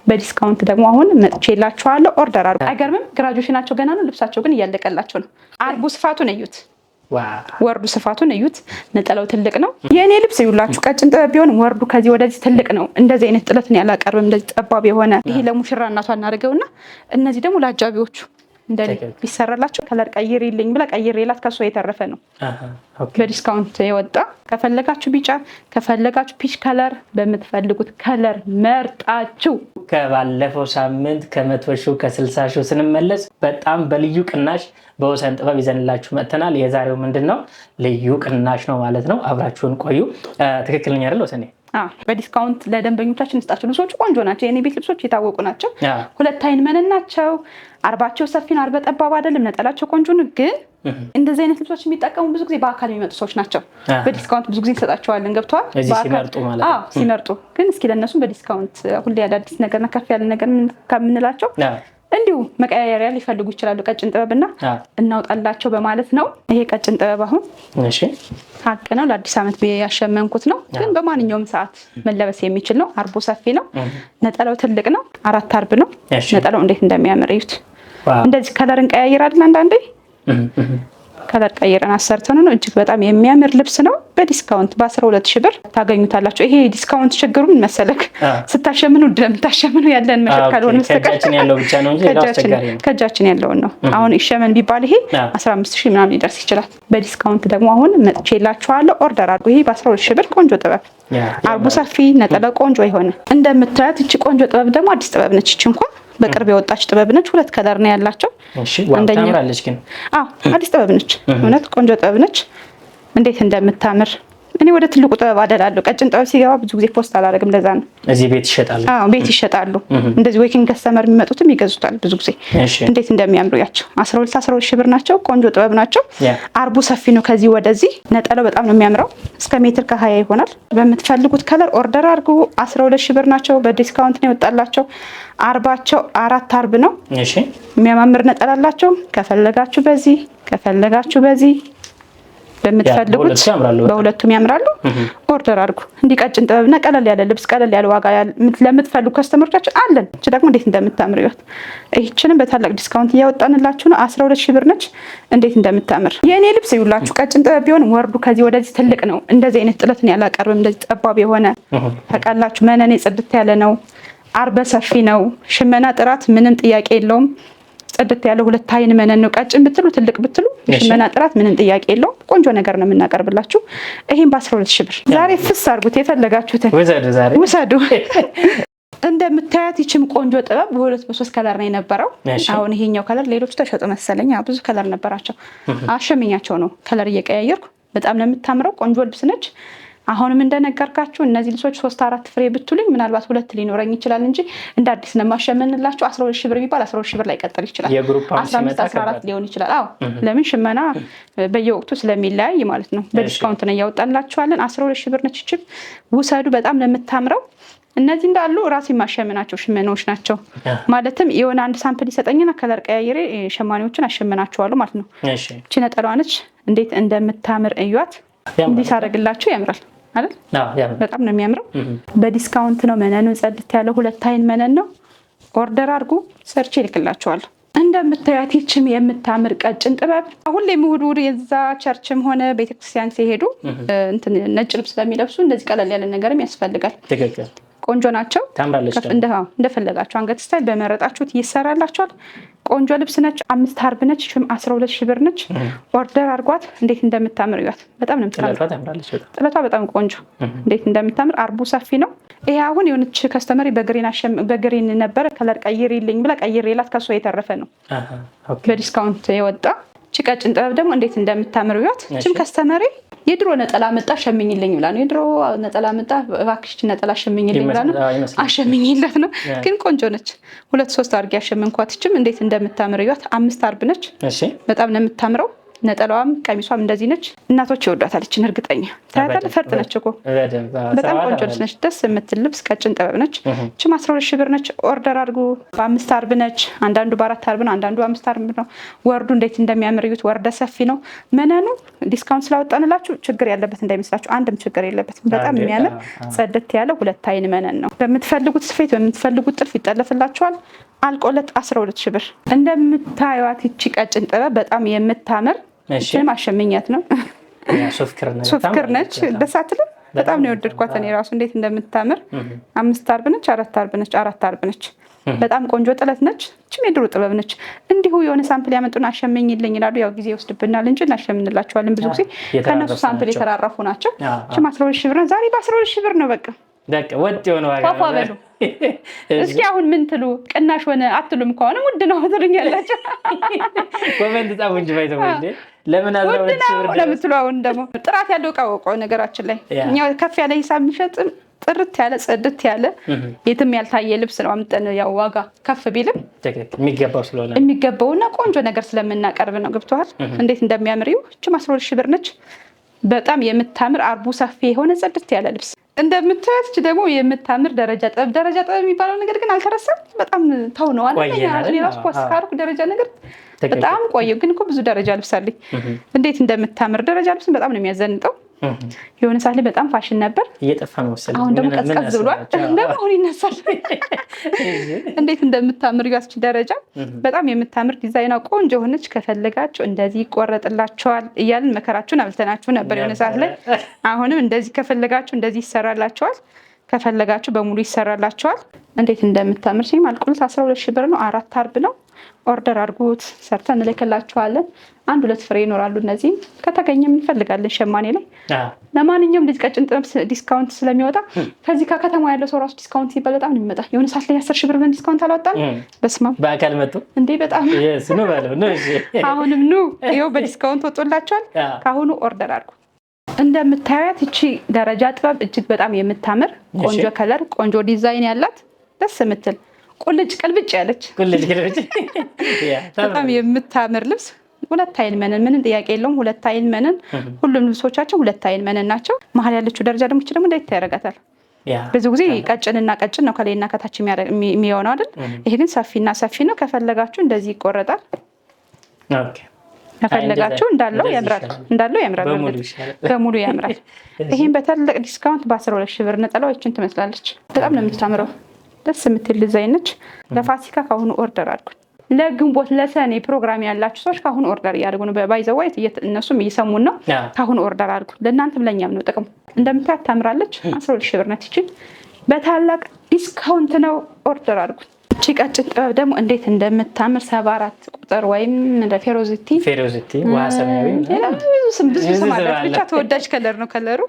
በዲስካውንት ደግሞ አሁን መጥቼላችኋለሁ። ኦርደር አድርጉ። አይገርምም? ግራጁዌሽናቸው ገና ነው፣ ልብሳቸው ግን እያለቀላቸው ነው። አርቡ ስፋቱን እዩት፣ ወርዱ ስፋቱን እዩት። ነጠላው ትልቅ ነው። የኔ ልብስ ይውላችሁ ቀጭን ጥበብ ቢሆን ወርዱ ከዚህ ወደዚህ ትልቅ ነው። እንደዚህ አይነት ጥለትን ያላቀርብም። እንደዚህ ጠባብ የሆነ ይሄ ለሙሽራ እናቷ እናደርገውና እነዚህ ደግሞ ለአጃቢዎቹ እንደኔ ቢሰራላችሁ ከለር ቀይሪልኝ ብላ ቀይሬላት ከሷ የተረፈ ነው። በዲስካውንት የወጣ ከፈለጋችሁ ቢጫ ከፈለጋችሁ ፒች ከለር በምትፈልጉት ከለር መርጣችሁ ከባለፈው ሳምንት ከ100 ሺህ ከ60 ሺህ ስንመለስ በጣም በልዩ ቅናሽ በወሰን ጥበብ ይዘንላችሁ መጥተናል። የዛሬው ምንድነው ልዩ ቅናሽ ነው ማለት ነው። አብራችሁን ቆዩ። ትክክለኛ አይደል ወሰኔ? በዲስካውንት ለደንበኞቻችን እንስጣቸው። ልብሶቹ ቆንጆ ናቸው። የኔ ቤት ልብሶች የታወቁ ናቸው። ሁለት አይን መነን ናቸው። አርባቸው ሰፊ ነው፣ አርበ ጠባብ አይደለም። ነጠላቸው ቆንጆ ነው። ግን እንደዚህ አይነት ልብሶች የሚጠቀሙ ብዙ ጊዜ በአካል የሚመጡ ሰዎች ናቸው። በዲስካውንት ብዙ ጊዜ እንሰጣቸዋለን። ገብተዋል? ሲመርጡ ግን እስኪ ለእነሱም በዲስካውንት ሁሌ አዳዲስ ነገርና ከፍ ያለ ነገር ከምንላቸው እንዲሁ መቀያየሪያ ሊፈልጉ ይችላሉ። ቀጭን ጥበብና እናውጣላቸው በማለት ነው። ይሄ ቀጭን ጥበብ አሁን ሀቅ ነው። ለአዲስ ዓመት ያሸመንኩት ነው። ግን በማንኛውም ሰዓት መለበስ የሚችል ነው። አርቡ ሰፊ ነው። ነጠላው ትልቅ ነው። 4 አርብ ነው። ነጠላው እንዴት እንደሚያምር እዩት። እንደዚህ ከለር እንቀያይራለን። አንዳንዴ ከለር ቀይረን አሰርተን ነው። እጅግ በጣም የሚያምር ልብስ ነው። በዲስካውንት በ12 ሺህ ብር ታገኙታላችሁ። ይሄ ዲስካውንት ችግሩ ምን መሰለክ? ስታሸምኑ እንደምታሸምኑ ያለን መሸጥ ካልሆነ ከእጃችን ያለው ብቻ ነው እንጂ ከእጃችን ያለውን ነው። አሁን ይሸመን ቢባል ይሄ 15 ሺህ ምናምን ሊደርስ ይችላል። በዲስካውንት ደግሞ አሁን መጥቼላችኋለሁ። ኦርደር አድርጉ። ይሄ በ12 ሺህ ብር ቆንጆ ጥበብ፣ አርቡ ሰፊ፣ ነጠላ ቆንጆ የሆነ እንደምታዩት። እቺ ቆንጆ ጥበብ ደግሞ አዲስ ጥበብ ነች። እቺ እንኳን በቅርብ የወጣች ጥበብ ነች። 2 ከለር ነው ያላቸው። ታምራለች ግን አዲስ ጥበብ ነች። እውነት ቆንጆ ጥበብ ነች። እንዴት እንደምታምር እኔ ወደ ትልቁ ጥበብ አደላለሁ። ቀጭን ጥበብ ሲገባ ብዙ ጊዜ ፖስት አላደርግም። ለዛ ነው። እዚህ ቤት ይሸጣሉ። ቤት ይሸጣሉ። እንደዚህ ዌኪንግ ከስተመር የሚመጡትም ይገዙታል ብዙ ጊዜ። እንዴት እንደሚያምሩ ያቸው 12 ሺህ ብር ናቸው። ቆንጆ ጥበብ ናቸው። አርቡ ሰፊ ነው ከዚህ ወደዚህ። ነጠላው በጣም ነው የሚያምረው። እስከ ሜትር ከ20 ይሆናል። በምትፈልጉት ከለር ኦርደር አድርጉ። 12 ሺህ ብር ናቸው። በዲስካውንት ነው የወጣላቸው። አርባቸው 4 አርብ ነው። የሚያማምር ነጠላ አላቸው። ከፈለጋችሁ በዚህ ከፈለጋችሁ በዚህ በምትፈልጉት በሁለቱም ያምራሉ። ኦርደር አድርጉ። እንዲቀጭን ጥበብና ቀለል ያለ ልብስ ቀለል ያለ ዋጋ ለምትፈልጉ ከስተመሮቻችን አለን። እቺ ደግሞ እንዴት እንደምታምር ይወት። ይህችንም በታላቅ ዲስካውንት እያወጣንላችሁ ነው። 12 ሺህ ብር ነች። እንዴት እንደምታምር የኔ ልብስ ይውላችሁ ቀጭን ጥበብ ቢሆን ወርዱ ከዚህ ወደዚህ ትልቅ ነው። እንደዚህ አይነት ጥለትን ያላቀርብም። እንደዚህ ጠባብ የሆነ ታውቃላችሁ። መነኔ ጽድት ያለ ነው። አርበ ሰፊ ነው። ሽመና ጥራት ምንም ጥያቄ የለውም። ጽድት ያለ 2 አይን መነን ነው። ቀጭን ብትሉ ትልቅ ብትሉ ሽመና ጥራት ምንም ጥያቄ የለውም። ቆንጆ ነገር ነው የምናቀርብላችሁ። ይሄን በ12 ሺህ ብር ዛሬ ፍስ አድርጉት። የፈለጋችሁትን ውሰዱ። እንደምታያት ይችም ቆንጆ ጥበብ በ2 ከለር ነው የነበረው። አሁን ይሄኛው ከለር ሌሎቹ ተሸጡ መሰለኝ። ብዙ ከለር ነበራቸው። አሸመኛቸው ነው ከለር እየቀያየርኩ። በጣም ነው የምታምረው። ቆንጆ ልብስ ነች። አሁንም እንደነገርካችሁ እነዚህ ልብሶች 3-4 ፍሬ ብትሉኝ ምናልባት 2 ሊኖረኝ ይችላል እንጂ እንደ አዲስ ነው የማሸመንላችሁ። 12 ሺህ ብር ቢባል 12 ሺህ ብር ላይ ቀጥል ይችላል። 15-14 ሊሆን ይችላል። ለምን ሽመና በየወቅቱ ስለሚለያይ ማለት ነው። በዲስካውንት ነው ያወጣላችኋለን። 12 ሺህ ብር ነች። እቺ ውሰዱ። በጣም ለምታምረው እነዚህ እንዳሉ ራሴ ማሸመናቸው ሽመናዎች ናቸው። ማለትም የሆነ አንድ ሳምፕል ይሰጠኝና ከለር ቀያይሬ ሸማኔዎችን አሸመናቸዋለሁ ማለት ነው። እቺ ነጠላዋ ነች። እንዴት እንደምታምር እዩት። እንዲህ ሳደርግላችሁ ያምራል አይደል? በጣም ነው የሚያምረው። በዲስካውንት ነው። መነኑ ጽድት ያለ 2 አይን መነን ነው። ኦርደር አድርጉ። ሰርቼ እልክላችኋለሁ። እንደምታዩት ይችም የምታምር ቀጭን ጥበብ ሁሌም እሑድ የዛ ቸርችም ሆነ ቤተክርስቲያን ሲሄዱ ነጭ ልብስ ስለሚለብሱ እንደዚህ ቀለል ያለ ነገርም ያስፈልጋል። ቆንጆ ናቸው። እንደፈለጋችሁ አንገት ስታይል በመረጣችሁት ይሰራላችኋል። ቆንጆ ልብስ ነች። 5 አርብ ነች። 12 ሺህ ብር ነች። ኦርደር አድርጓት። እንዴት እንደምታምር ይዋት። በጣም ነው የምታምር። ጥለቷ በጣም ቆንጆ እንዴት እንደምታምር። አርቡ ሰፊ ነው። ይሄ አሁን የሆነች ከስተመሪ በግሪን ነበረ ከለር ቀይሪልኝ ብላ ቀይሬላት ከሷ የተረፈ ነው። በዲስካውንት የወጣ እቺ ቀጭን ጥበብ ደግሞ እንዴት እንደምታምር ይዋት። እቺም ከስተመሪ የድሮ ነጠላ መጣ ሸምኝልኝ ብላ ነው። የድሮ ነጠላ መጣ እባክሽ ነጠላ ሸምኝልኝ ብላ ነው። አሸምኝለት ነው። ግን ቆንጆ ነች። 2-3 አድርጌ ያሸመንኳት። እችም እንዴት እንደምታምር ይዋት። 5 አርብ ነች። በጣም ነው የምታምረው። ነጠላዋም ቀሚሷም እንደዚህ ነች። እናቶች ይወዷታል። እችን እርግጠኛ ታያታለህ። ፈርጥ ነች እኮ በጣም ቆንጆ ልብስ ነች። ደስ የምትል ልብስ ቀጭን ጥበብ ነች። እችም 12 ሺህ ብር ነች። ኦርደር አድርጉ። በ5 አርብ ነች። አንዳንዱ በ4 አርብ ነው፣ አንዳንዱ በ5 አርብ ነው። ወርዱ እንዴት እንደሚያምር እዩት። ወርደ ሰፊ ነው። መነኑ ዲስካውንት ስላወጣንላችሁ ችግር ያለበት እንዳይመስላችሁ፣ አንድም ችግር የለበትም። በጣም የሚያምር ጽድት ያለ 2 አይን መነን ነው። በምትፈልጉት ስፌት በምትፈልጉት ጥልፍ ይጠለፍላችኋል። አልቆለት 12 ሺህ ብር። እንደምታዩት እቺ ቀጭን ጥበብ በጣም የምታምር እቺም አሸምኛት ነው። ሶፍክር ነች። ደስ አትልም? በጣም ነው የወደድኳት እኔ ራሱ እንዴት እንደምታምር። 5 አርብ ነች፣ 4 አርብ ነች፣ 4 አርብ ነች። በጣም ቆንጆ ጥለት ነች። እቺም የድሮ ጥበብ ነች። እንዲሁ የሆነ ሳምፕል ያመጡና አሸምኝልኝ ይላሉ። ያው ጊዜ ይወስድብናል እንጂ እናሸምንላቸዋለን። ብዙ ጊዜ ከነሱ ሳምፕል የተራረፉ ናቸው። እቺም 12 ሺህ ብር ነው። ዛሬ በ12 ሺህ ብር ነው። በቃ ወጥ የሆነ ዋጋ በሉ። እስኪ አሁን ምን ትሉ? ቅናሽ ሆነ አትሉም? ከሆነ ውድ ነው ትሉኛላችሁ። ኮሜንት ጻፉ እንጂ ባይተው እንዴ ለምን አዝራው ለምትሉ አሁን ደግሞ ጥራት ያለው እቃ ነገራችን ላይ እኛ ከፍ ያለ ሂሳብ የሚሸጥ ጥርት ያለ ጽድት ያለ የትም ያልታየ ልብስ ነው አምጠን ያው ዋጋ ከፍ ቢልም የሚገባው ስለሆነ የሚገባውና ቆንጆ ነገር ስለምናቀርብ ነው። ገብቷል? እንዴት እንደሚያምር ይሁ። እችም 12 ሺህ ብር ነች። በጣም የምታምር አርቡ ሰፊ የሆነ ጽድት ያለ ልብስ እንደምታያት ደግሞ የምታምር ደረጃ ጥበብ የሚባለው ነገር ግን አልተረሳም። በጣም ተው ነው ራሱ ፖስት ካርኩ ደረጃ ነገር በጣም ቆየው። ግን እኮ ብዙ ደረጃ ልብስ አለኝ። እንዴት እንደምታምር ደረጃ ልብስን በጣም ነው የሚያዘንጠው። የሆነ ሰዓት ላይ በጣም ፋሽን ነበር፣ እየጠፋ ነው መሰለኝ። አሁን ደግሞ ቀዝቀዝ ብሏል። ደግሞ አሁን ይነሳል። እንዴት እንደምታምር ያስች ደረጃ በጣም የምታምር ዲዛይኗ ቆንጆ ሆነች። ከፈለጋችሁ እንደዚህ ይቆረጥላቸዋል እያልን መከራችሁን አብልተናችሁ ነበር የሆነ ሰዓት ላይ። አሁንም እንደዚህ ከፈለጋችሁ እንደዚህ ይሰራላቸዋል፣ ከፈለጋችሁ በሙሉ ይሰራላቸዋል። እንዴት እንደምታምር ሲም አልቆለት 12 ሺህ ብር ነው። 4 አርብ ነው። ኦርደር አድርጉት፣ ሰርተን እንልክላችኋለን። 1-2 ፍሬ ይኖራሉ። እነዚህ ከተገኘም እንፈልጋለን ሸማኔ ላይ። ለማንኛውም ልጅ ቀጭን ጥበብ ዲስካውንት ስለሚወጣ ከዚህ ከከተማ ያለው ሰው ራሱ ዲስካውንት ሲባል በጣም ነው የሚመጣ። የሆነ ሰዓት ላይ 10 ሺህ ብር ብለን ዲስካውንት አላወጣን። በስመ አብ በአካል መጡ እንዴ! በጣም አሁንም ኑ፣ ይኸው በዲስካውንት ወጥቶላችኋል። ከአሁኑ ኦርደር አድርጉ። እንደምታዩት እቺ ደረጃ ጥበብ እጅግ በጣም የምታምር ቆንጆ ከለር፣ ቆንጆ ዲዛይን ያላት ደስ የምትል ቁልጭ ቅልብጭ ያለች በጣም የምታምር ልብስ 2 አይን መነን፣ ምንም ጥያቄ የለውም። 2 አይን መነን፣ ሁሉም ልብሶቻችን 2 አይን መነን ናቸው። መሀል ያለችው ደረጃ ደግሞ ደግሞ እንዴት ያደርጋታል? ብዙ ጊዜ ቀጭንና ቀጭን ነው ከላይና ከታች የሚሆነው አይደል? ይሄ ግን ሰፊና ሰፊ ነው። ከፈለጋችሁ እንደዚህ ይቆረጣል። ከፈለጋችሁ እንዳለው ያምራል፣ በሙሉ ያምራል። ይሄን በታላቅ ዲስካውንት በ12 ሺህ ብር ነጠላው እችን ትመስላለች። በጣም ነው የምታምረው። ደስ የምትል ዲዛይን ነች። ለፋሲካ ካሁኑ ኦርደር አድርጉ። ለግንቦት ለሰኔ ፕሮግራም ያላችሁ ሰዎች ካሁኑ ኦርደር እያደርጉ ነው። ባይዘዋይ እነሱም እየሰሙን ነው። ካሁኑ ኦርደር አድርጉ። ለእናንተም ለእኛም ነው ጥቅሙ። እንደምታያት ታምራለች። 12 ሺህ ብር ናት። ይችል በታላቅ ዲስካውንት ነው። ኦርደር አድርጉ። እቺ ቀጭን ጥበብ ደግሞ እንዴት እንደምታምር 74 ቁጥር ወይም እንደ ፌሮዚቲ ውሃ ሰማያዊ ብዙ ስም አላት። ብቻ ተወዳጅ ከለር ነው። ከለሩ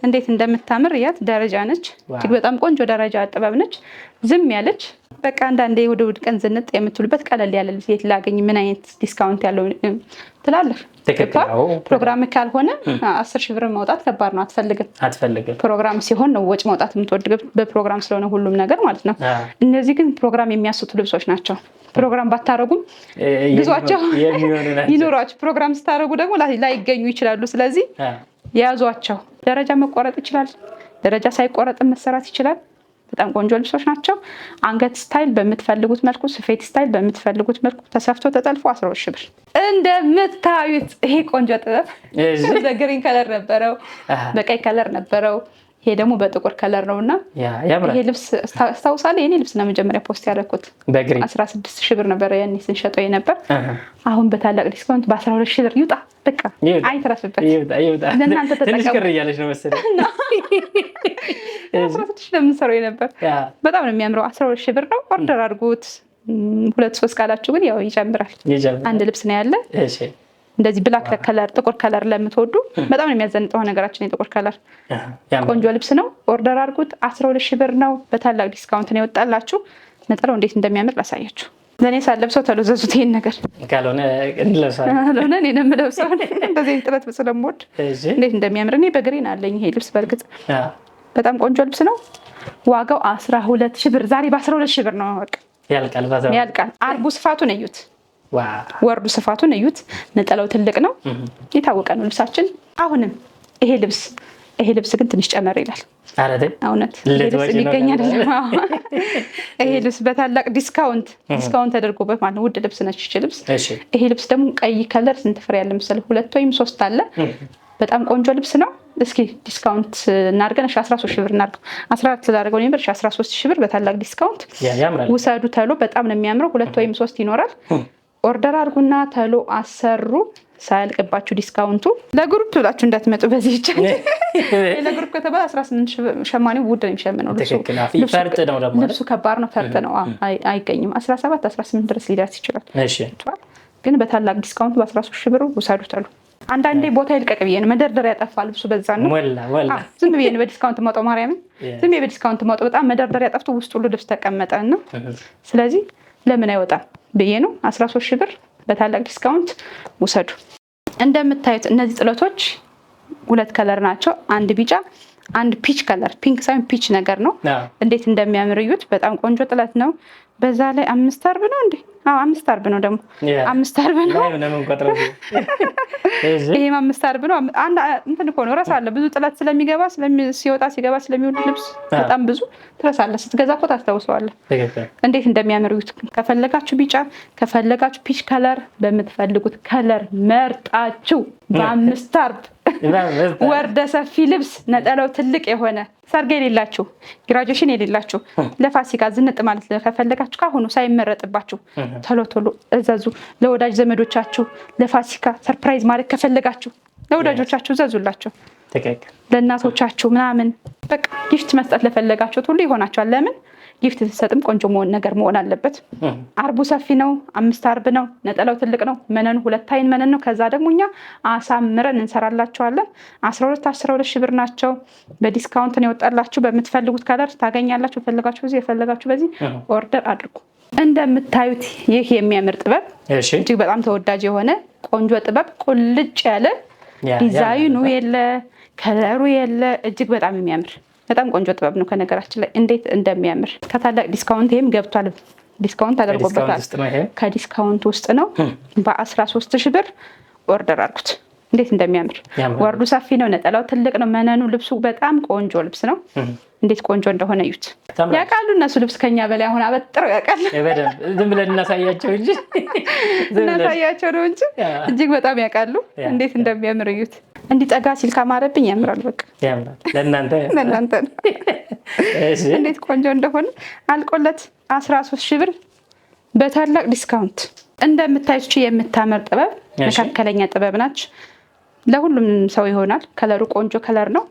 እንዴት እንደምታምር ያት ደረጃ ነች። እጅግ በጣም ቆንጆ ደረጃ ጥበብ ነች። ዝም ያለች በቃ አንዳንዴ ወደ ውድ ቀን ዝንጥ የምትሉበት ቀለል ያለ ልብስ የት ላገኝ ምን አይነት ዲስካውንት ያለው ትላለህ። ፕሮግራም ካልሆነ 10 ሺህ ብር ማውጣት ከባድ ነው። አትፈልግም። ፕሮግራም ሲሆን ነው ወጭ ማውጣት የምትወድ፣ በፕሮግራም ስለሆነ ሁሉም ነገር ማለት ነው። እነዚህ ግን ፕሮግራም የሚያስቱ ልብሶች ናቸው። ፕሮግራም ባታረጉም ግዟቸው ይኖሯቸው። ፕሮግራም ስታረጉ ደግሞ ላይገኙ ይችላሉ። ስለዚህ ያዟቸው። ደረጃ መቆረጥ ይችላል። ደረጃ ሳይቆረጥ መሰራት ይችላል። በጣም ቆንጆ ልብሶች ናቸው። አንገት ስታይል በምትፈልጉት መልኩ፣ ስፌት ስታይል በምትፈልጉት መልኩ ተሰፍቶ ተጠልፎ 12 ሺህ ብር። እንደምታዩት ይሄ ቆንጆ ጥበብ በግሪን ከለር ነበረው፣ በቀይ ከለር ነበረው። ይሄ ደግሞ በጥቁር ከለር ነውና ይሄ ልብስ አስታውሳለሁ። የኔ ልብስ ነው መጀመሪያ ፖስት ያደረኩት 16 ሺህ ብር ነበረ ያኔ ስንሸጠው ነበር። አሁን በታላቅ ዲስካውንት በ12 ሺህ ብር ይውጣ። በቃ አይተረፍበት። ለእናንተ ተጠቀሙ። ነው መሰለኝ 16 ሺህ ለምንሰራው ነበር። በጣም ነው የሚያምረው። 12 ሺህ ብር ነው። ኦርደር አድርጉት። 2-3 ካላችሁ ግን ያው ይጨምራል። አንድ ልብስ ነው ያለ። እንደዚህ ብላክ ከለር ጥቁር ከለር ለምትወዱ በጣም ነው የሚያዘንጠው ነገራችን። የጥቁር ከለር ቆንጆ ልብስ ነው። ኦርደር አድርጉት። 12 ሺህ ብር ነው። በታላቅ ዲስካውንት ነው የወጣላችሁ። ነጠላው እንዴት እንደሚያምር ላሳያችሁ። ለእኔ ሳለብሰው ተለዘዙት። ይሄን ነገር ካልሆነ እኔ ነው የምለብሰው። እንደዚህ ጥለት ስለምወድ እንዴት እንደሚያምር። እኔ በግሪን አለኝ ይሄ ልብስ። በእርግጥ በጣም ቆንጆ ልብስ ነው። ዋጋው 12 ሺህ ብር። ዛሬ በ12 ሺህ ብር ነው። በቃ ያልቃል። አርቡ ስፋቱን እዩት። ወርዱ ስፋቱን እዩት። ነጠላው ትልቅ ነው፣ የታወቀ ነው ልብሳችን። አሁንም ይሄ ልብስ ግን ትንሽ ጨመር ይላል። እውነት የሚገኝ አይደለም። ይሄ ልብስ በታላቅ ዲስካውንት ተደርጎበት ማለት ነው። ውድ ልብስ ነች ይቺ ልብስ። ይሄ ልብስ ደግሞ ቀይ ከለር ስንት ፍሬ ያለ መሰለህ? 2 ወይም 3 አለ። በጣም ቆንጆ ልብስ ነው። እስኪ ዲስካውንት እናድርገን። 13 ሺህ ብር እናድርገው። 14 ስላደረገው ነበር 13 ሺህ ብር በታላቅ ዲስካውንት ውሰዱ ተሎ። በጣም ነው የሚያምረው። 2 ወይም 3 ይኖራል። ኦርደር አድርጉና ተሎ አሰሩ ሳያልቅባችሁ ዲስካውንቱ። ለግሩፕ ብላችሁ እንዳትመጡ በዚህ ብቻ። ለግሩፕ ከተባለ 18 ሸማኔው ውድ ነው የሚሸምነው። ልብሱ ከባድ ነው፣ ፈርጥ ነው፣ አይገኝም። 17 18 ድረስ ሊደርስ ይችላል። ግን በታላቅ ዲስካውንቱ በ13 ሺህ ብር ውሰዱ ተሎ። አንዳንዴ ቦታ ይልቀቅ ብዬ ነው መደርደሪያ ያጠፋ ልብሱ በዛ ነው። ዝም ብዬ ነው በዲስካውንት ማውጣው። ማርያምን ዝም ብዬ በዲስካውንት ማውጣው። በጣም መደርደሪያ ጠፍቶ ውስጥ ሁሉ ልብስ ተቀመጠ ነው። ስለዚህ ለምን አይወጣም ብዬ ነው 13 ሺህ ብር በታላቅ ዲስካውንት ውሰዱ። እንደምታዩት እነዚህ ጥለቶች 2 ከለር ናቸው። አንድ ቢጫ፣ አንድ ፒች ከለር፣ ፒንክ ሳይሆን ፒች ነገር ነው። እንዴት እንደሚያምር እዩት። በጣም ቆንጆ ጥለት ነው። በዛ ላይ 5 አርብ ነው እንዴ? 5 አርብ ነው ደግሞ 5 አርብ ነው። ይሄም 5 አርብ ነው። አንድ እንትን እኮ ነው እረሳለሁ። ብዙ ጥለት ስለሚገባ ሲገባ ስለሚውል ልብስ በጣም ብዙ ትረሳለህ። ስትገዛ እኮ ታስታውሰዋለህ። እንዴት እንደሚያምር እዩት። ከፈለጋችሁ ቢጫ፣ ከፈለጋችሁ ፒች ከለር፣ በምትፈልጉት ከለር መርጣችሁ በ5 አርብ ወርደ ሰፊ ልብስ ነጠላው ትልቅ የሆነ ሰርግ የሌላችሁ ግራጁዌሽን የሌላችሁ ለፋሲካ ዝንጥ ማለት ከፈለጋችሁ ካሁኑ ሳይመረጥባችሁ ቶሎ እዘዙ። ለወዳጅ ዘመዶቻችሁ ለፋሲካ ሰርፕራይዝ ማለት ከፈለጋችሁ ለወዳጆቻችሁ እዘዙላችሁ። ለእናቶቻችሁ ምናምን በቃ ጊፍት መስጠት ለፈለጋችሁት ሁሉ ይሆናችኋል። ለምን ጊፍት ስትሰጥም ቆንጆ ነገር መሆን አለበት። አርቡ ሰፊ ነው፣ 5 አርብ ነው። ነጠላው ትልቅ ነው። መነኑ 2 አይን መነን ነው። ከዛ ደግሞ እኛ አሳምረን እንሰራላችኋለን። 12 ሺህ ብር ናቸው። በዲስካውንት ነው የወጣላችሁ። በምትፈልጉት ከለር ታገኛላችሁ። የፈለጋችሁ በዚህ የፈለጋችሁ በዚህ ኦርደር አድርጉ። እንደምታዩት ይህ የሚያምር ጥበብ እጅግ በጣም ተወዳጅ የሆነ ቆንጆ ጥበብ፣ ቁልጭ ያለ ዲዛይኑ የለ ከለሩ የለ፣ እጅግ በጣም የሚያምር በጣም ቆንጆ ጥበብ ነው። ከነገራችን ላይ እንዴት እንደሚያምር ከታላቅ ዲስካውንት ይሄም ገብቷል። ዲስካውንት ተደርጎበታል። ከዲስካውንት ውስጥ ነው። በ13 ሺህ ብር ኦርደር አድርጉት። እንዴት እንደሚያምር ወርዱ ሰፊ ነው። ነጠላው ትልቅ ነው። መነኑ ልብሱ በጣም ቆንጆ ልብስ ነው። እንዴት ቆንጆ እንደሆነ እዩት። ያውቃሉ እነሱ ልብስ ከኛ በላይ አሁን አበጥረው ያውቃሉ። ዝም ብለን እናሳያቸው እንጂ ነው እንጂ እጅግ በጣም ያውቃሉ እንዴት እንደሚያምር እዩት። እንዲጠጋ ሲል ካማረብኝ ያምራል። በቃ ያምራል። ለእናንተ ነው። እንዴት ቆንጆ እንደሆነ አልቆለት 13 ሺህ ብር በታላቅ ዲስካውንት። እንደምታዩት የምታምር ጥበብ መካከለኛ ጥበብ ናች። ለሁሉም ሰው ይሆናል። ከለሩ ቆንጆ ከለር ነው።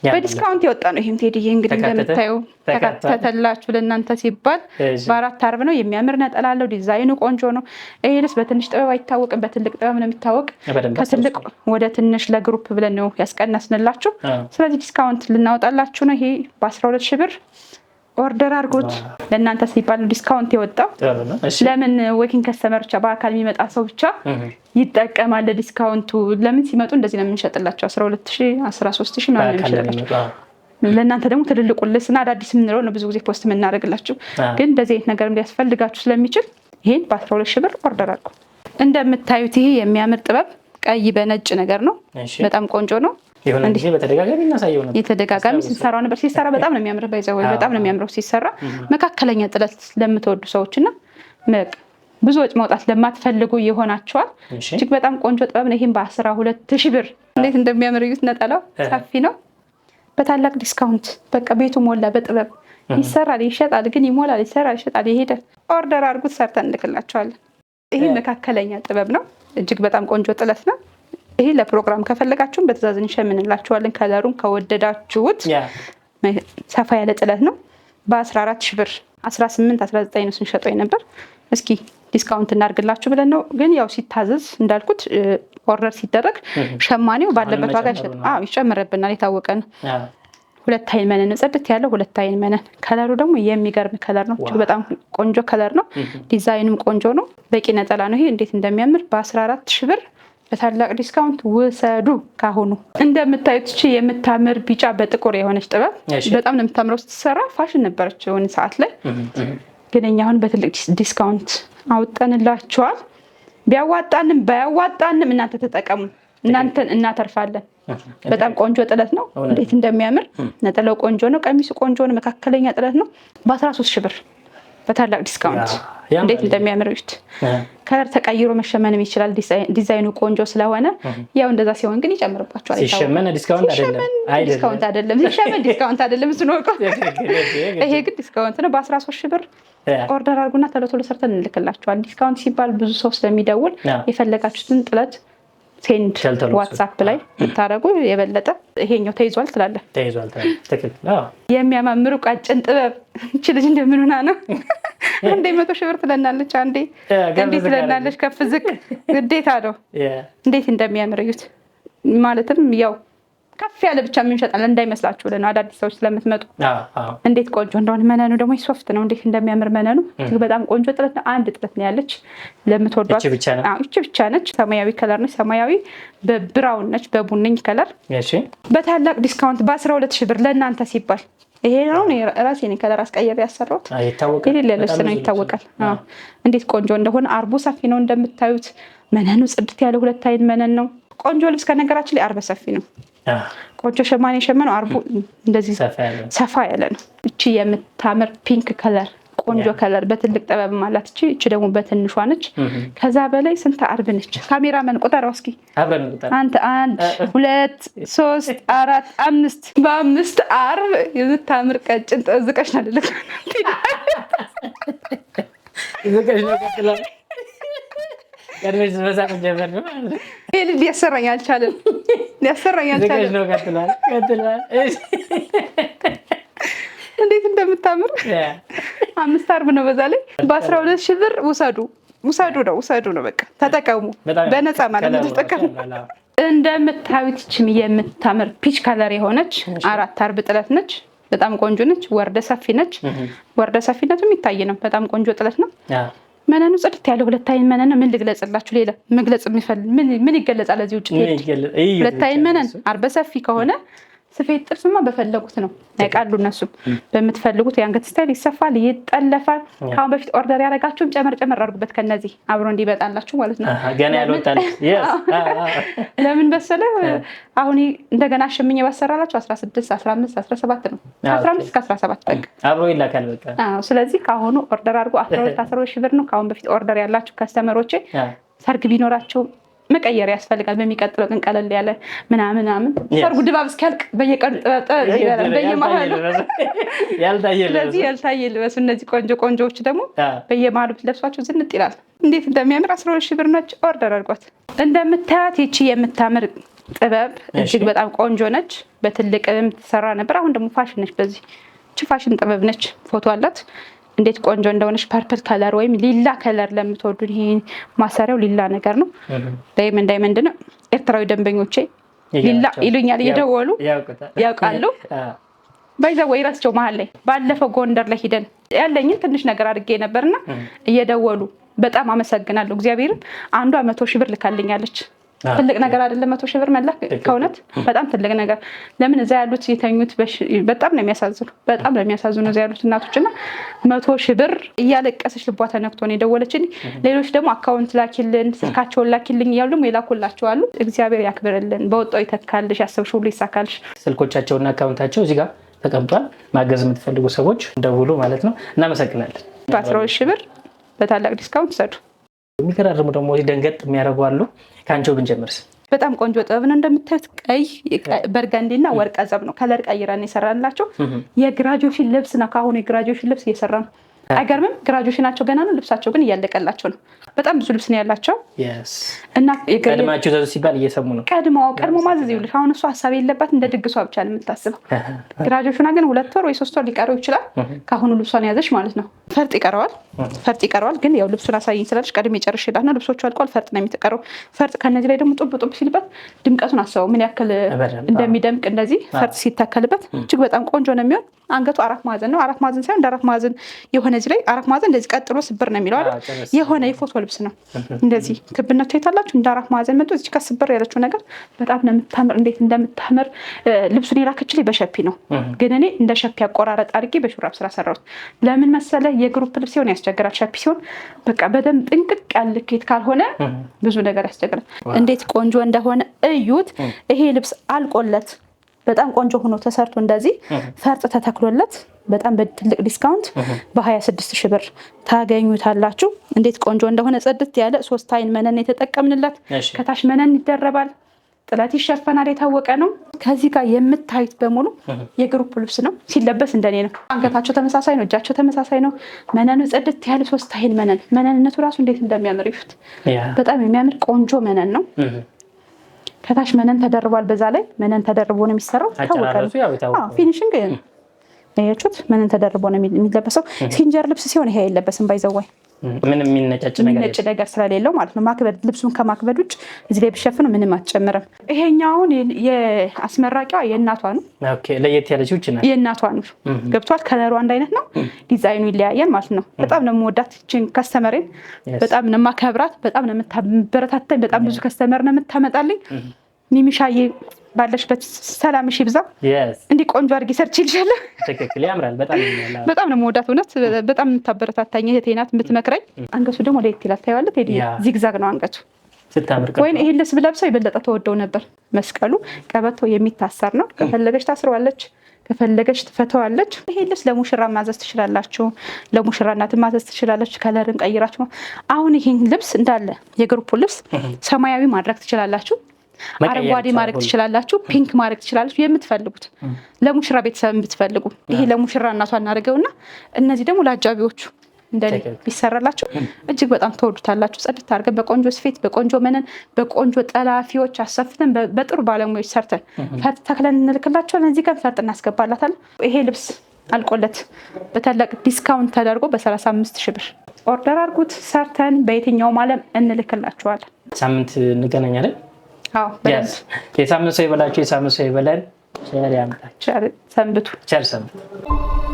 በዲስካውንት የወጣ ነው። ይሄም ቴዲዬ እንግዲህ እንደምታዩ ተከታተላችሁ ለእናንተ ሲባል በ4 አርብ ነው። የሚያምር ነጠላ አለው። ዲዛይኑ ቆንጆ ነው። ይሄ ልብስ በትንሽ ጥበብ አይታወቅም፣ በትልቅ ጥበብ ነው የሚታወቅ። ከትልቅ ወደ ትንሽ ለግሩፕ ብለን ነው ያስቀነስንላችሁ። ስለዚህ ዲስካውንት ልናወጣላችሁ ነው። ይሄ በ12 ሺህ ብር ኦርደር አድርጉት። ለእናንተ ሲባል ዲስካውንት የወጣው። ለምን ወኪንግ ከስተመር ብቻ በአካል የሚመጣ ሰው ብቻ ይጠቀማል ዲስካውንቱ። ለምን ሲመጡ እንደዚህ ነው የምንሸጥላቸው 12 ሺህ 13 ሺህ ምናምን የምንሸጥላቸው። ለእናንተ ደግሞ ትልልቁ ልብስና አዳዲስ የምንለው ነው ብዙ ጊዜ ፖስት የምናደርግላችሁ። ግን እንደዚህ አይነት ነገር ሊያስፈልጋችሁ ስለሚችል ይሄን በ12 ሺህ ብር ኦርደር አድርጉ። እንደምታዩት ይሄ የሚያምር ጥበብ ቀይ በነጭ ነገር ነው። በጣም ቆንጆ ነው። በተደጋጋሚ እናሳየው ነበር። የተደጋጋሚ ሲሰራ ነበር። ሲሰራ በጣም ነው የሚያምር። ባይዘው በጣም ነው የሚያምረው ሲሰራ። መካከለኛ ጥለት ለምትወዱ ሰዎችና ብዙ ወጭ ማውጣት ለማትፈልጉ ይሆናቸዋል። እጅግ በጣም ቆንጆ ጥበብ ነው። ይሄን በ12 ሺህ ብር እንዴት እንደሚያምር እዩት። ነጠላው ሰፊ ነው። በታላቅ ዲስካውንት በቃ ቤቱ ሞላ። በጥበብ ይሰራል፣ ይሸጣል፣ ግን ይሞላል፣ ይሰራል፣ ይሸጣል፣ ይሄዳል። ኦርደር አድርጉት፣ ሰርተን እንልክላቸዋለን። ይሄ መካከለኛ ጥበብ ነው። እጅግ በጣም ቆንጆ ጥለት ነው። ይሄ ለፕሮግራም ከፈለጋችሁም በትዕዛዝ እንሸምንላችኋለን። ከለሩን ከወደዳችሁት ሰፋ ያለ ጥለት ነው። በ14 ሺህ ብር 18 19 ነው ስንሸጠው የነበር። እስኪ ዲስካውንት እናድርግላችሁ ብለን ነው። ግን ያው ሲታዘዝ እንዳልኩት ኦርደር ሲደረግ ሸማኔው ባለበት ዋጋ ይጨምርብናል። የታወቀ ነው። 2 አይን መነን ጽድት ያለው 2 አይን መነን። ከለሩ ደግሞ የሚገርም ከለር ነው። እጅግ በጣም ቆንጆ ከለር ነው። ዲዛይኑም ቆንጆ ነው። በቂ ነጠላ ነው። ይሄ እንዴት እንደሚያምር በ14 ሺህ ብር በታላቅ ዲስካውንት ውሰዱ። ካሁኑ እንደምታዩት እቺ የምታምር ቢጫ በጥቁር የሆነች ጥበብ በጣም ነው የምታምረው። ስትሰራ ፋሽን ነበረች የሆነ ሰዓት ላይ፣ ግን እኛ አሁን በትልቅ ዲስካውንት አውጠንላችኋል። ቢያዋጣንም ባያዋጣንም እናንተ ተጠቀሙ፣ እናንተን እናተርፋለን። በጣም ቆንጆ ጥለት ነው። እንዴት እንደሚያምር ነጠላው ቆንጆ ነው። ቀሚሱ ቆንጆ ነው። መካከለኛ ጥለት ነው። በ13 ሺህ ብር በታላቅ ዲስካውንት እንዴት እንደሚያምር እዩት። ከለር ተቀይሮ መሸመንም ይችላል። ዲዛይኑ ቆንጆ ስለሆነ ያው እንደዛ ሲሆን ግን ይጨምርባቸዋል። ሲሸመን ዲስካውንት አይደለም ሲሸመን ዲስካውንት አይደለም። እሱ ነው ይሄ ግን ዲስካውንት ነው። በ13 ሺህ ብር ኦርደር አድርጉና ቶሎ ቶሎ ሰርተን እንልክላቸዋል። ዲስካውንት ሲባል ብዙ ሰው ስለሚደውል የፈለጋችሁትን ጥለት ሴንድ ዋትሳፕ ላይ ብታረጉ የበለጠ ይሄኛው ተይዟል ትላለህ። የሚያማምሩ ቀጭን ጥበብ እቺ ልጅ እንደምን ሆና ነው አንዴ 100 ሺህ ብር ትለናለች፣ አንዴ እንዴት ትለናለች። ከፍ ዝቅ ግዴታ ነው። እንዴት እንደሚያምር እዩት። ማለትም ያው ከፍ ያለ ብቻ የምንሸጣለን እንዳይመስላችሁ ብለን አዳዲስ ሰዎች ስለምትመጡ እንዴት ቆንጆ እንደሆነ። መነኑ ደግሞ ሶፍት ነው። እንዴት እንደሚያምር መነኑ በጣም ቆንጆ ጥለት ነው። አንድ ጥለት ነው ያለች ለምትወዷት። እቺ ብቻ ነች። ሰማያዊ ከለር ነች። ሰማያዊ በብራውን ነች፣ በቡንኝ ከለር በታላቅ ዲስካውንት በ12 ሺህ ብር ለእናንተ ሲባል። ይሄ ነው ራሴ ነኝ ከለር አስቀየር ያሰራሁት። የሌለ ልብስ ነው ይታወቃል። እንዴት ቆንጆ እንደሆነ። አርቡ ሰፊ ነው እንደምታዩት። መነኑ ጽድት ያለ 2 አይን መነን ነው። ቆንጆ ልብስ ከነገራችን ላይ አርበ ሰፊ ነው። ቆንጆ ሸማኔ የሸመነው አርቡ እንደዚህ ሰፋ ያለ ነው። እቺ የምታምር ፒንክ ከለር ቆንጆ ከለር በትልቅ ጥበብ ማለት እቺ ደግሞ በትንሿ ነች። ከዛ በላይ ስንት አርብ ነች? ካሜራማን ቁጠራው እስኪ አንተ 1 2 3 4 5 በ5 አርብ የምታምር ቀጭን ዝቀሽ ነው አይደል? ዝቀሽ ነው ቀጥላ ቀድመሽ በዛም ጀመር ነው ይሄ ሊያሰራኝ አልቻለም። ዝቀሽ ነው ቀጥላል። እንዴት እንደምታምር 5 አርብ ነው። በዛ ላይ በ12 ሺህ ብር ውሰዱ ነው በቃ ተጠቀሙ። በነፃ ማለት ነው ተጠቀሙ። እንደምታዩት እቺም የምታምር ፒች ከለር የሆነች 4 አርብ ጥለት ነች። በጣም ቆንጆ ነች። ወርደ ሰፊ ነች። ወርደ ሰፊነቱም የሚታይ ነው። በጣም ቆንጆ ጥለት ነው። መነኑ ጽድት ያለ 2 አይን መነን ነው። ምን ልግለጽላችሁ? ሌላ መግለጽ የሚፈልግ ምን ይገለጻል? እዚህ ውጭ 2 አይን መነን አርበ ሰፊ ከሆነ ስፌት ጥልፍማ በፈለጉት ነው ያውቃሉ። እነሱም በምትፈልጉት የአንገት ስታይል ይሰፋል፣ ይጠለፋል። ካሁን በፊት ኦርደር ያደረጋችሁም ጨመር አድርጉበት ከነዚህ አብሮ እንዲበጣላችሁ ማለት ነው። ገና ያልወጣል። ለምን በሰለ አሁን እንደገና አሸምኜ ባሰራላችሁ 16 15 17 ነው። 15 እስከ 17 በቃ አብሮ ይላካል በቃ። ስለዚህ ካሁኑ ኦርደር አድርጉ። 12 ሺህ ብር ነው። ካሁን በፊት ኦርደር ያላችሁ ከስተመሮቼ ሰርግ ቢኖራቸው መቀየር ያስፈልጋል። በሚቀጥለው ቀን ቀለል ያለ ምናምን ሰርጉ ድባብ እስኪያልቅ በየቀኑ በየመሃሉ ያልታየ ልበሱ። እነዚህ ቆንጆዎች ደግሞ በየመሃሉ ብትለብሷቸው ዝንጥ ይላል። እንዴት እንደሚያምር 12 ሺህ ብር ነች። ኦርደር አድርጓት። እንደምታያት ይቺ የምታምር ጥበብ እጅግ በጣም ቆንጆ ነች። በትልቅ የምትሰራ ነበር። አሁን ደግሞ ፋሽን ነች። በዚህ እቺ ፋሽን ጥበብ ነች። ፎቶ አላት። እንዴት ቆንጆ እንደሆነች ፐርፕል ከለር ወይም ሊላ ከለር ለምትወዱ ይሄ ማሰሪያው ሊላ ነገር ነው። ዳይመንድ ነው። ኤርትራዊ ደንበኞቼ ሊላ ይሉኛል እየደወሉ ያውቃሉ። ባይዛ ወይ ራስቸው መሀል ላይ ባለፈው ጎንደር ላይ ሂደን ያለኝን ትንሽ ነገር አድርጌ ነበርና እየደወሉ በጣም አመሰግናለሁ እግዚአብሔርን። አንዷ 100 ሺህ ብር ልካልኛለች። ትልቅ ነገር አይደለም 100 ሺህ ብር መላክ ከእውነት በጣም ትልቅ ነገር። ለምን እዛ ያሉት የተኙት በጣም ነው የሚያሳዝኑ እዛ ያሉት እናቶችና 100 ሺህ ብር እያለቀሰች ልቧ ተነክቶ ነው የደወለችልኝ። ሌሎች ደግሞ አካውንት ላኪልን፣ ስልካቸውን ላኪልኝ እያሉ ደግሞ የላኩላቸው አሉ። እግዚአብሔር ያክብርልን፣ በወጣው ይተካልሽ፣ ያሰብሽው ሁሉ ይሳካልሽ። ስልኮቻቸውና አካውንታቸው እዚህ ጋር ተቀምጧል። ማገዝ የምትፈልጉ ሰዎች ደውሉ ማለት ነው። እናመሰግናለን። በ12 ሺህ ብር በታላቅ ዲስካውንት ሰዱ። የሚከራረሙ ደግሞ ደንገጥ የሚያደርጉ አሉ። ከአንቺው ብንጀምርስ? በጣም ቆንጆ ጥበብ ነው። እንደምታዩት ቀይ በርገንዲና ወርቀ ዘብ ነው ከለር ቀይረን የሰራንላቸው። የግራጁዌሽን ልብስ ነው። ከአሁኑ የግራጁዌሽን ልብስ እየሰራ ነው። አይገርምም? ግራጁዌሽናቸው ገና ነው። ልብሳቸው ግን እያለቀላቸው ነው። በጣም ብዙ ልብስ ነው ያላቸው እና ቀድማችሁ ዘዙ ሲባል እየሰሙ ነው። ቀድሞ ማዘዝ ይኸውልሽ። አሁን እሱ ሀሳብ የለባት እንደ ድግሷ ብቻ ነው የምታስበው። ግራጁዌሽኗ ግን 2 ወር ወይ 3 ወር ሊቀረው ይችላል። ከአሁኑ ልብሷን ያዘሽ ማለት ነው። ፈርጥ ይቀረዋል። ግን ያው ልብሱን አሳይኝ ስላለሽ ቀድሜ ጨርሼላት ነው። ልብሶቹ አልቋል። ፈርጥ ነው የሚቀረው። ፈርጥ ከነዚህ ላይ ደግሞ ጡብ ሲልበት ድምቀቱን አስበው ምን ያክል እንደሚደምቅ። እንደዚህ ፈርጥ ሲታከልበት እጅግ በጣም ቆንጆ ነው የሚሆን። አንገቱ 4 ማዕዘን ነው። 4 ማዕዘን ሳይሆን እንደ 4 ማዕዘን የሆነ የሆነ እዚህ ላይ አራት ማዕዘን እንደዚህ ቀጥሎ ስብር ነው የሚለው አይደል? የሆነ የፎቶ ልብስ ነው እንደዚህ ክብነቱ የታላችሁ እንደ አራት ማዕዘን መጥቶ እዚህ ጋር ስብር ያለችው ነገር በጣም ነው የምታምር። እንዴት እንደምታምር ልብሱን የላከችልኝ በሸፒ ነው፣ ግን እኔ እንደ ሸፒ አቆራረጥ አድርጌ በሹራብ ስራ ሰራሁት። ለምን መሰለ የግሩፕ ልብስ ሲሆን ያስቸግራል። ሸፒ ሲሆን በቃ በደንብ ጥንቅቅ ያለ ልኬት ካልሆነ ብዙ ነገር ያስቸግራል። እንዴት ቆንጆ እንደሆነ እዩት። ይሄ ልብስ አልቆለት በጣም ቆንጆ ሆኖ ተሰርቶ እንደዚህ ፈርጥ ተተክሎለት በጣም በትልቅ ዲስካውንት በ26 ሺህ ብር ታገኙታላችሁ። እንዴት ቆንጆ እንደሆነ ጽድት ያለ 3 አይን መነን የተጠቀምንለት፣ ከታች መነን ይደረባል፣ ጥለት ይሸፈናል፣ የታወቀ ነው። ከዚህ ጋር የምታዩት በሙሉ የግሩፕ ልብስ ነው። ሲለበስ እንደኔ ነው። አንገታቸው ተመሳሳይ ነው፣ እጃቸው ተመሳሳይ ነው። መነኑ ጽድት ያለ 3 አይን መነን። መነንነቱ ራሱ እንዴት እንደሚያምር ይፉት። በጣም የሚያምር ቆንጆ መነን ነው። ከታች መነን ተደርቧል። በዛ ላይ መነን ተደርቦ ነው የሚሰራው። ታወቀ ፊኒሽንግ ያያችሁት መነን ተደርቦ ነው የሚለበሰው። ሲንጀር ልብስ ሲሆን ይሄ አይለበስም። ባይዘዋይ ምንም የሚነጭ ነገር ስለሌለው ማለት ነው። ማክበድ ልብሱን ከማክበድ ውጭ እዚህ ላይ ቢሸፍነው ምንም አትጨምርም። ይሄኛውን የአስመራቂዋ የእናቷ ነው። ኦኬ ለየት ያለችው ይችላል። የእናቷ ነው። ገብቷል። ከለሩ አንድ አይነት ነው፣ ዲዛይኑ ይለያያል ማለት ነው። በጣም ነው የምወዳት እቺን ከስተመሬን፣ በጣም ነው የማከብራት፣ በጣም ነው የምታበረታታኝ። በጣም ብዙ ከስተመር ነው የምታመጣልኝ። ኒሚሻዬ ባለሽበት ሰላምሽ ይብዛ። እንዲህ ቆንጆ አድርጌ ሰርችልሻለሁ። ትክክል፣ ያምራል። በጣም ነው የምወዳት እውነት። በጣም የምታበረታታኝ እህቴ ናት፣ የምትመክረኝ። አንገቱ ደግሞ ለየት ይላል። ታይዋለህ ቴዲ፣ ዚግዛግ ነው አንገቱ። ወይኔ ይሄን ልብስ ብለብሰው የበለጠ ተወደው ነበር። መስቀሉ ቀበቶ የሚታሰር ነው። ከፈለገች ታስረዋለች፣ ከፈለገች ትፈተዋለች። ይሄ ልብስ ለሙሽራ ማዘዝ ትችላላችሁ፣ ለሙሽራ እናት ማዘዝ ትችላላችሁ። ከለርን ቀይራችሁ አሁን ይሄን ልብስ እንዳለ የግሩፕ ልብስ ሰማያዊ ማድረግ ትችላላችሁ፣ አረንጓዴ ማድረግ ትችላላችሁ፣ ፒንክ ማድረግ ትችላላችሁ። የምትፈልጉት ለሙሽራ ቤተሰብ የምትፈልጉ ይሄ ለሙሽራ እናቷ እናደርገውና እነዚህ ደግሞ ለአጃቢዎቹ እንደኔ ቢሰራላችሁ እጅግ በጣም ተወዱታላችሁ። ጽድት አድርገን በቆንጆ ስፌት፣ በቆንጆ መነን፣ በቆንጆ ጠላፊዎች አሰፍተን በጥሩ ባለሙያዎች ሰርተን ፈርጥ ተክለን እንልክላችኋለን። እዚህ ጋር ፈርጥ እናስገባላታለን። ይሄ ልብስ አልቆለት በታላቅ ዲስካውንት ተደርጎ በ35 ሺህ ብር ኦርደር አድርጉት። ሰርተን በየትኛውም ዓለም እንልክላችኋለን። ሳምንት እንገናኛለን። የሳምንት ሰው ይበላችሁ፣ የሳምንት ሰው ይበለን። ቸር ያምጣችሁ። ሰንብቱ። ቸር ሰንብቱ።